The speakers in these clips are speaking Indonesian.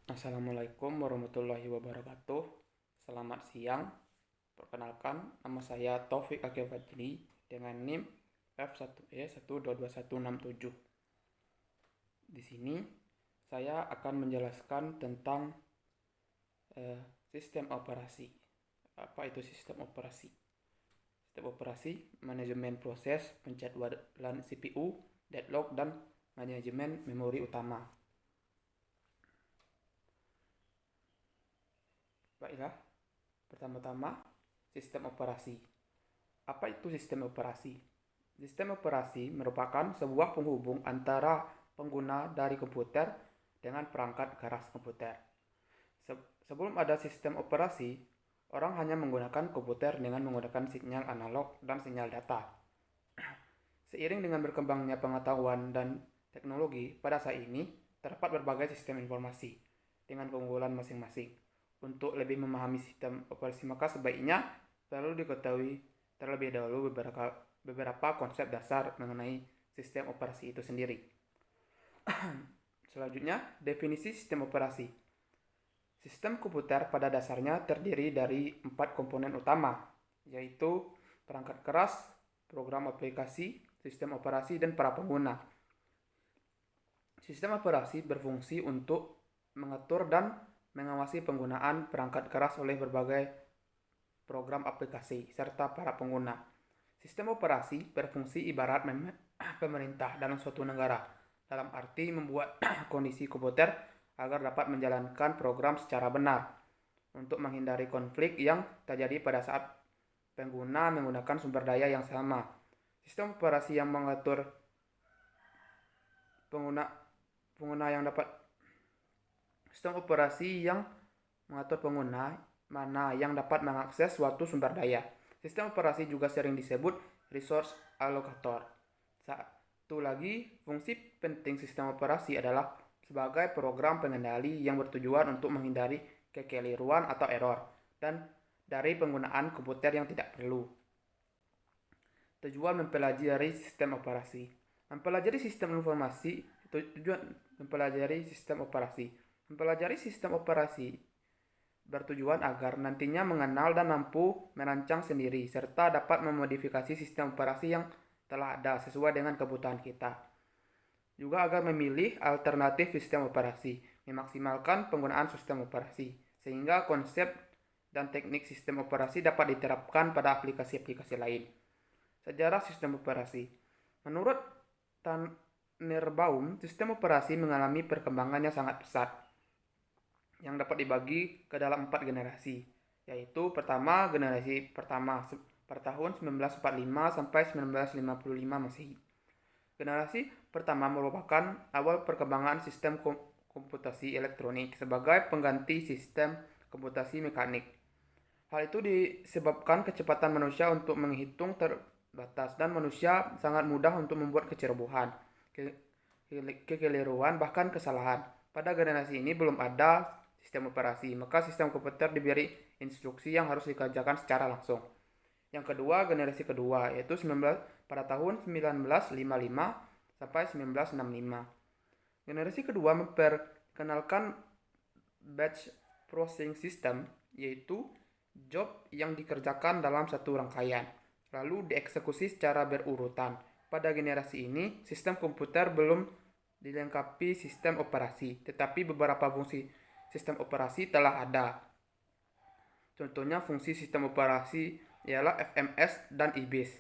Assalamualaikum warahmatullahi wabarakatuh. Selamat siang. Perkenalkan, nama saya Taufik Akil Fadli dengan NIM F1E1226167. Di sini saya akan menjelaskan tentang sistem operasi. Apa itu sistem operasi? Sistem operasi, manajemen proses, penjadwalan CPU, deadlock, dan manajemen memori utama. Baiklah, pertama-tama sistem operasi. Apa itu sistem operasi? Sistem operasi merupakan sebuah penghubung antara pengguna dari komputer dengan perangkat keras komputer. Sebelum ada sistem operasi, orang hanya menggunakan komputer dengan menggunakan sinyal analog dan sinyal data. Seiring dengan berkembangnya pengetahuan dan teknologi, pada saat ini terdapat berbagai sistem informasi dengan keunggulan masing-masing. Untuk lebih memahami sistem operasi, maka sebaiknya perlu diketahui terlebih dahulu beberapa konsep dasar mengenai sistem operasi itu sendiri. Selanjutnya, definisi sistem operasi. Sistem komputer pada dasarnya terdiri dari 4 komponen utama, yaitu perangkat keras, program aplikasi, sistem operasi, dan para pengguna. Sistem operasi berfungsi untuk mengatur dan mengawasi penggunaan perangkat keras oleh berbagai program aplikasi serta para pengguna. Sistem operasi berfungsi ibarat pemerintah dalam suatu negara, dalam arti membuat kondisi komputer agar dapat menjalankan program secara benar untuk menghindari konflik yang terjadi pada saat pengguna menggunakan sumber daya yang sama. Sistem operasi yang mengatur pengguna yang dapat Sistem operasi yang mengatur pengguna mana yang dapat mengakses suatu sumber daya. Sistem operasi juga sering disebut resource allocator. Satu lagi, fungsi penting sistem operasi adalah sebagai program pengendali yang bertujuan untuk menghindari kekeliruan atau error dan dari penggunaan komputer yang tidak perlu. Tujuan mempelajari sistem operasi. Mempelajari sistem informasi, tujuan mempelajari sistem operasi. Mempelajari sistem operasi bertujuan agar nantinya mengenal dan mampu merancang sendiri serta dapat memodifikasi sistem operasi yang telah ada sesuai dengan kebutuhan kita. Juga agar memilih alternatif sistem operasi, memaksimalkan penggunaan sistem operasi, sehingga konsep dan teknik sistem operasi dapat diterapkan pada aplikasi-aplikasi lain. Sejarah sistem operasi. Menurut Tannerbaum, sistem operasi mengalami perkembangan yang sangat pesat, yang dapat dibagi ke dalam 4 generasi, yaitu pertama generasi pertama pada tahun 1945 sampai 1955 Masehi. Generasi pertama merupakan awal perkembangan sistem komputasi elektronik sebagai pengganti sistem komputasi mekanik. Hal itu disebabkan kecepatan manusia untuk menghitung terbatas dan manusia sangat mudah untuk membuat kecerobohan, kekeliruan, bahkan kesalahan. Pada generasi ini belum ada sistem operasi, maka sistem komputer diberi instruksi yang harus dikerjakan secara langsung. Yang kedua, generasi kedua, yaitu pada tahun 1955 sampai 1965. Generasi kedua memperkenalkan batch processing system, yaitu job yang dikerjakan dalam satu rangkaian, lalu dieksekusi secara berurutan. Pada generasi ini, sistem komputer belum dilengkapi sistem operasi, tetapi beberapa fungsi sistem operasi telah ada. Contohnya fungsi sistem operasi ialah FMS dan IBIS.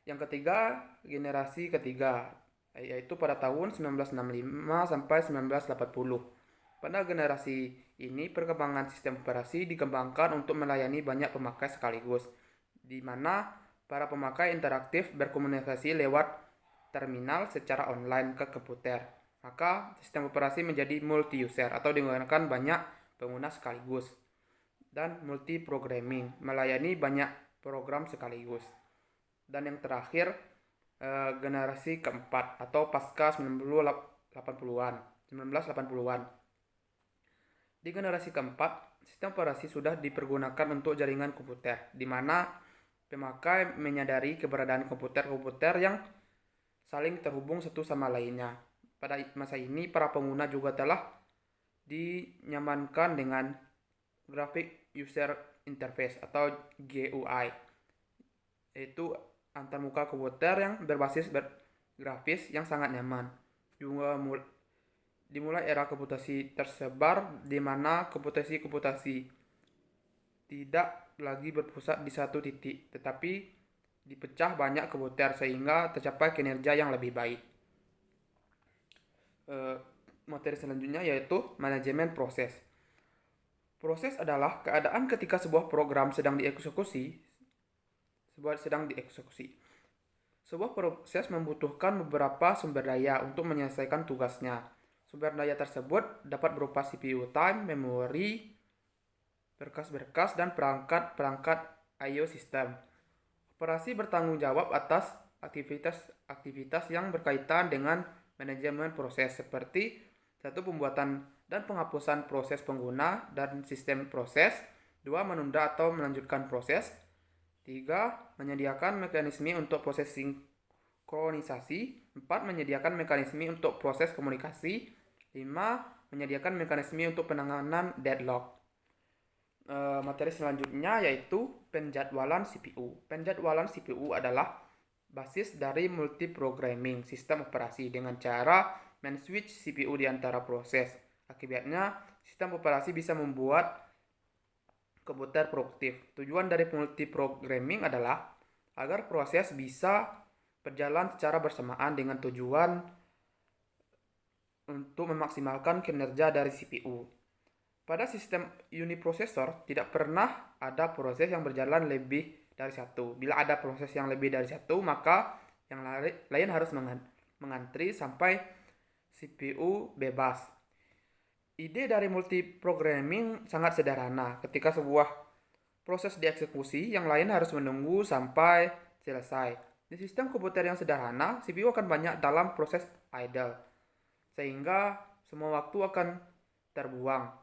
Yang ketiga, generasi ketiga, yaitu pada tahun 1965 sampai 1980. Pada generasi ini, perkembangan sistem operasi dikembangkan untuk melayani banyak pemakai sekaligus, di mana para pemakai interaktif berkomunikasi lewat terminal secara online ke komputer. Maka sistem operasi menjadi multi-user atau digunakan banyak pengguna sekaligus, dan multi-programming, melayani banyak program sekaligus. Dan yang terakhir, generasi keempat atau pasca 1980-an. Di generasi keempat, sistem operasi sudah dipergunakan untuk jaringan komputer, di mana pemakai menyadari keberadaan komputer-komputer yang saling terhubung satu sama lainnya. Pada masa ini, para pengguna juga telah dinyamankan dengan Graphic User Interface atau GUI, yaitu antarmuka komputer yang berbasis grafis yang sangat nyaman. Juga dimulai era komputasi tersebar di mana komputasi tidak lagi berpusat di satu titik, tetapi dipecah banyak komputer sehingga tercapai kinerja yang lebih baik. Materi selanjutnya yaitu manajemen proses. Proses adalah keadaan ketika sebuah program sedang dieksekusi. Sebuah proses membutuhkan beberapa sumber daya untuk menyelesaikan tugasnya. Sumber daya tersebut dapat berupa CPU time, memori, berkas-berkas, dan perangkat-perangkat I/O sistem. Operasi bertanggung jawab atas aktivitas yang berkaitan dengan manajemen proses seperti satu, pembuatan dan penghapusan proses pengguna dan sistem proses. 2, menunda atau melanjutkan proses. 3, menyediakan mekanisme untuk proses sinkronisasi. 4, menyediakan mekanisme untuk proses komunikasi. 5, menyediakan mekanisme untuk penanganan deadlock. Materi selanjutnya yaitu penjadwalan CPU. Penjadwalan CPU adalah basis dari multiprogramming sistem operasi dengan cara men-switch CPU di antara proses. Akibatnya, sistem operasi bisa membuat komputer produktif. Tujuan dari multiprogramming adalah agar proses bisa berjalan secara bersamaan dengan tujuan untuk memaksimalkan kinerja dari CPU. Pada sistem uniprosesor, tidak pernah ada proses yang berjalan lebih dari satu. Bila ada proses yang lebih dari satu, maka yang lain harus mengantri sampai CPU bebas. Ide dari multiprogramming sangat sederhana. Ketika sebuah proses dieksekusi, yang lain harus menunggu sampai selesai. Di sistem komputer yang sederhana, CPU akan banyak dalam proses idle, sehingga semua waktu akan terbuang.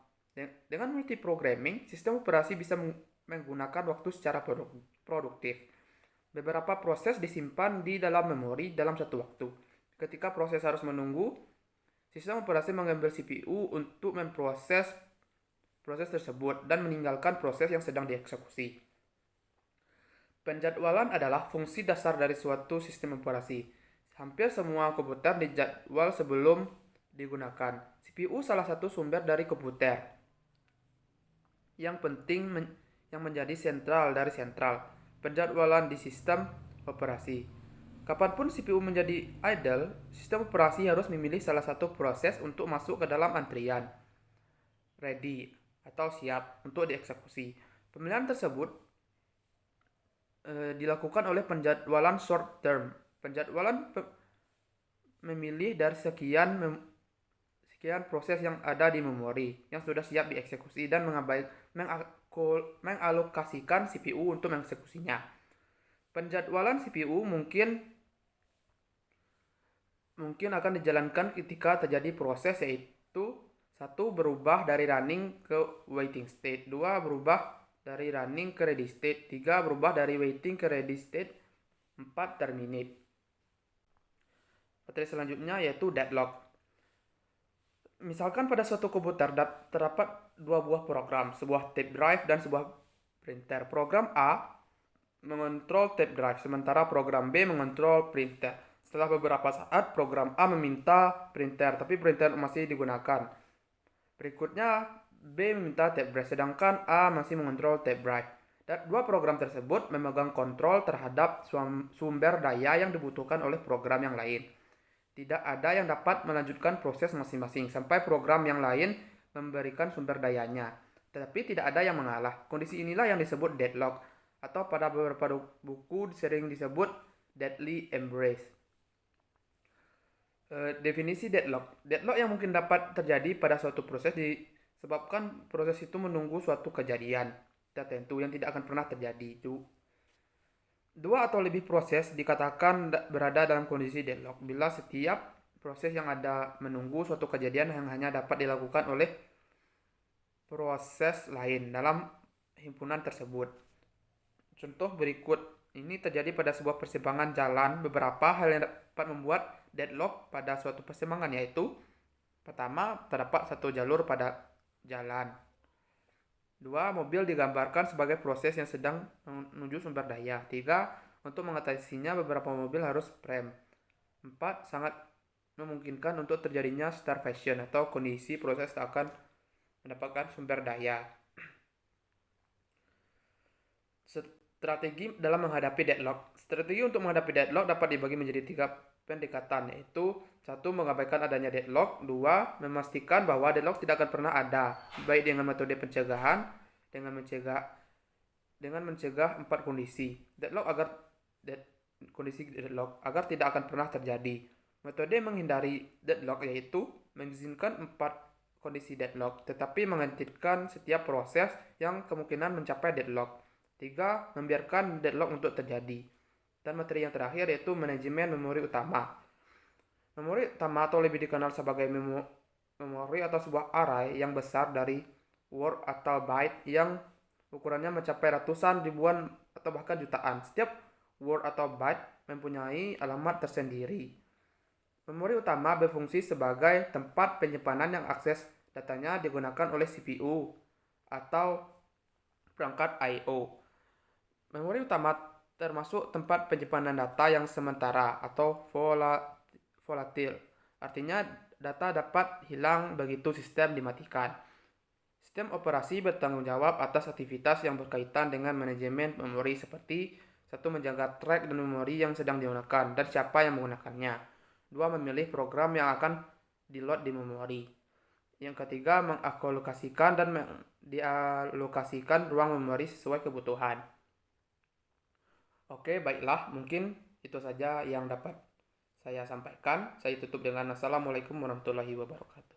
Dengan multiprogramming, sistem operasi bisa menggunakan waktu secara produktif. Beberapa proses disimpan di dalam memori dalam satu waktu. Ketika proses harus menunggu, sistem operasi mengambil CPU untuk memproses proses tersebut dan meninggalkan proses yang sedang dieksekusi. Penjadwalan adalah fungsi dasar dari suatu sistem operasi. Hampir semua komputer dijadwal sebelum digunakan. CPU salah satu sumber dari komputer yang penting yang menjadi sentral dari sentral penjadwalan di sistem operasi. Kapanpun CPU menjadi idle, sistem operasi harus memilih salah satu proses untuk masuk ke dalam antrian ready atau siap untuk dieksekusi. Pemilihan tersebut dilakukan oleh penjadwalan short term. Penjadwalan memilih dari sekian proses yang ada di memori yang sudah siap dieksekusi dan mengalokasikan CPU untuk mengeksekusinya. Penjadwalan CPU mungkin akan dijalankan ketika terjadi proses, yaitu 1, berubah dari running ke waiting state. 2, berubah dari running ke ready state. 3, berubah dari waiting ke ready state. 4, terminate. Materi selanjutnya yaitu deadlock. Misalkan pada suatu komputer terdapat 2 buah program, sebuah tape drive dan sebuah printer. Program A mengontrol tape drive, sementara program B mengontrol printer. Setelah beberapa saat, program A meminta printer, tapi printer masih digunakan. Berikutnya, B meminta tape drive, sedangkan A masih mengontrol tape drive. Dan 2 program tersebut memegang kontrol terhadap sumber daya yang dibutuhkan oleh program yang lain. Tidak ada yang dapat melanjutkan proses masing-masing sampai program yang lain memberikan sumber dayanya. Tetapi tidak ada yang mengalah. Kondisi inilah yang disebut deadlock, atau pada beberapa buku sering disebut deadly embrace. Definisi deadlock. Deadlock yang mungkin dapat terjadi pada suatu proses disebabkan proses itu menunggu suatu kejadian tertentu yang tidak akan pernah terjadi. 2 atau lebih proses dikatakan berada dalam kondisi deadlock bila setiap proses yang ada menunggu suatu kejadian yang hanya dapat dilakukan oleh proses lain dalam himpunan tersebut. Contoh berikut ini terjadi pada sebuah persimpangan jalan. Beberapa hal yang dapat membuat deadlock pada suatu persimpangan yaitu: Pertama, terdapat satu jalur pada jalan. 2. Mobil digambarkan sebagai proses yang sedang menuju sumber daya. 3. Untuk mengatasinya beberapa mobil harus rem. 4. Sangat memungkinkan untuk terjadinya starvation atau kondisi proses tak akan mendapatkan sumber daya. Strategi dalam menghadapi deadlock. Strategi untuk menghadapi deadlock dapat dibagi menjadi 3 pendekatan, yaitu 1. Mengabaikan adanya deadlock. 2. Memastikan bahwa deadlock tidak akan pernah ada, baik dengan metode pencegahan, dengan mencegah 4 kondisi deadlock agar tidak akan pernah terjadi. Metode menghindari deadlock yaitu mengizinkan 4 kondisi deadlock, tetapi menghentikan setiap proses yang kemungkinan mencapai deadlock. 3. Membiarkan deadlock untuk terjadi. Dan materi yang terakhir yaitu manajemen memori utama. Memori utama atau lebih dikenal sebagai memori atau sebuah array yang besar dari word atau byte yang ukurannya mencapai ratusan, ribuan, atau bahkan jutaan. Setiap word atau byte mempunyai alamat tersendiri. Memori utama berfungsi sebagai tempat penyimpanan yang akses datanya digunakan oleh CPU atau perangkat I/O. Memori utama termasuk tempat penyimpanan data yang sementara atau volatil. Artinya data dapat hilang begitu sistem dimatikan. Sistem operasi bertanggung jawab atas aktivitas yang berkaitan dengan manajemen memori seperti 1. Menjaga track dan memori yang sedang digunakan dan siapa yang menggunakannya. 2. Memilih program yang akan di-load di memori. Yang ketiga, mengalokasikan dan dialokasikan ruang memori sesuai kebutuhan. Oke, baiklah, mungkin itu saja yang dapat saya sampaikan. Saya tutup dengan Assalamualaikum warahmatullahi wabarakatuh.